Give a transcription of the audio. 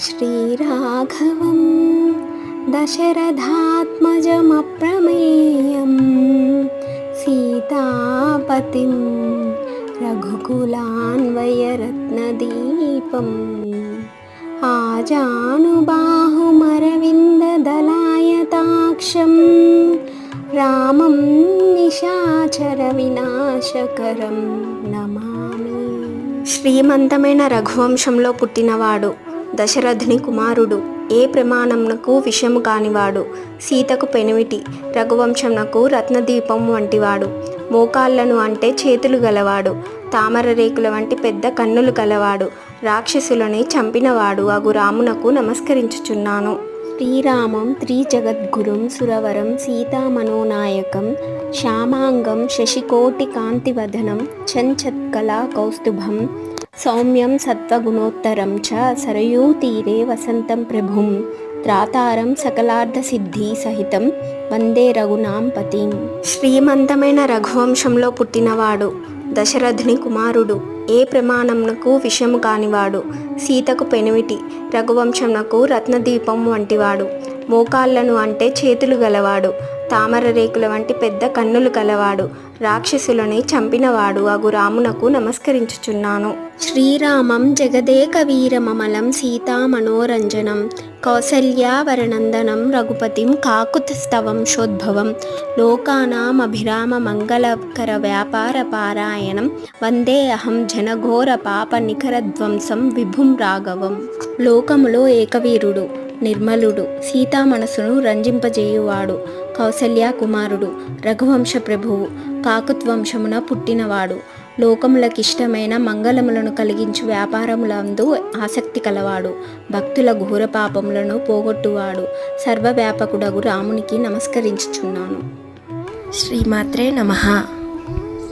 శ్రీరాఘవం దశరథాత్మజమప్రమేయం సీతాపతిం రఘుకులాన్వయరత్నదీపం ఆజానుబాహుమరవిందదలాయతాక్షం రామం నిశాచర వినాశకరం నమామి. శ్రీమంతమైన రఘువంశంలో పుట్టినవాడు, దశరథుని కుమారుడు, ఏ ప్రమాణమునకు విషము కానివాడు, సీతకు పెనిమిటి, రఘువంశమునకు రత్నదీపం వంటివాడు, మోకాళ్ళను అంటే చేతులు గలవాడు, తామర రేకుల వంటి పెద్ద కన్నులు గలవాడు, రాక్షసులని చంపినవాడు అగు రామునకు నమస్కరించుచున్నాను. శ్రీరామం త్రిజగద్గురుం సురవరం సీతామనోనాయకం శ్యామాంగం శశికోటి కాంతివదనం చంచత్కళా కౌస్తుభం సౌమ్యం సత్వగుణోత్తరం చ సరయూతీరే వసంతం ప్రభుం త్రాతారం సకలార్థసిద్ధి సహితం వందే రఘునాం పతిం. శ్రీమంతమైన రఘువంశంలో పుట్టినవాడు, దశరథుని కుమారుడు, ఏ ప్రమాణమునకు విషము కానివాడు, సీతకు పెనిమిటి, రఘువంశమునకు రత్నదీపం వంటివాడు, మోకాళ్ళను అంటే చేతులు గలవాడు, తామర రేకుల వంటి పెద్ద కన్నులు గలవాడు, రాక్షసులని చంపినవాడు అగు రామునకు నమస్కరించుచున్నాను. శ్రీరామం జగదేక వీరమమలం సీతామనోరంజనం కౌసల్యావరనందనం రఘుపతిం కాకుతస్థవం శోద్భవం లోకానామభిరామ మంగళకర వ్యాపార పారాయణం వందే అహం జనఘోర పాప నిఖరధ్వంసం విభుం రాఘవం. లోకములో ఏకవీరుడు, నిర్మలుడు, సీతా మనసును రంజింపజేయువాడు, కౌసల్య కుమారుడు, రఘువంశ ప్రభువు, కాకుత్వంశమున పుట్టినవాడు, లోకములకిష్టమైన మంగళములను కలిగించు వ్యాపారములందు ఆసక్తి కలవాడు, భక్తుల ఘోర పాపములను పోగొట్టువాడు, సర్వవ్యాపకుడగు రామునికి నమస్కరించుచున్నాను. శ్రీమాత్రే నమః.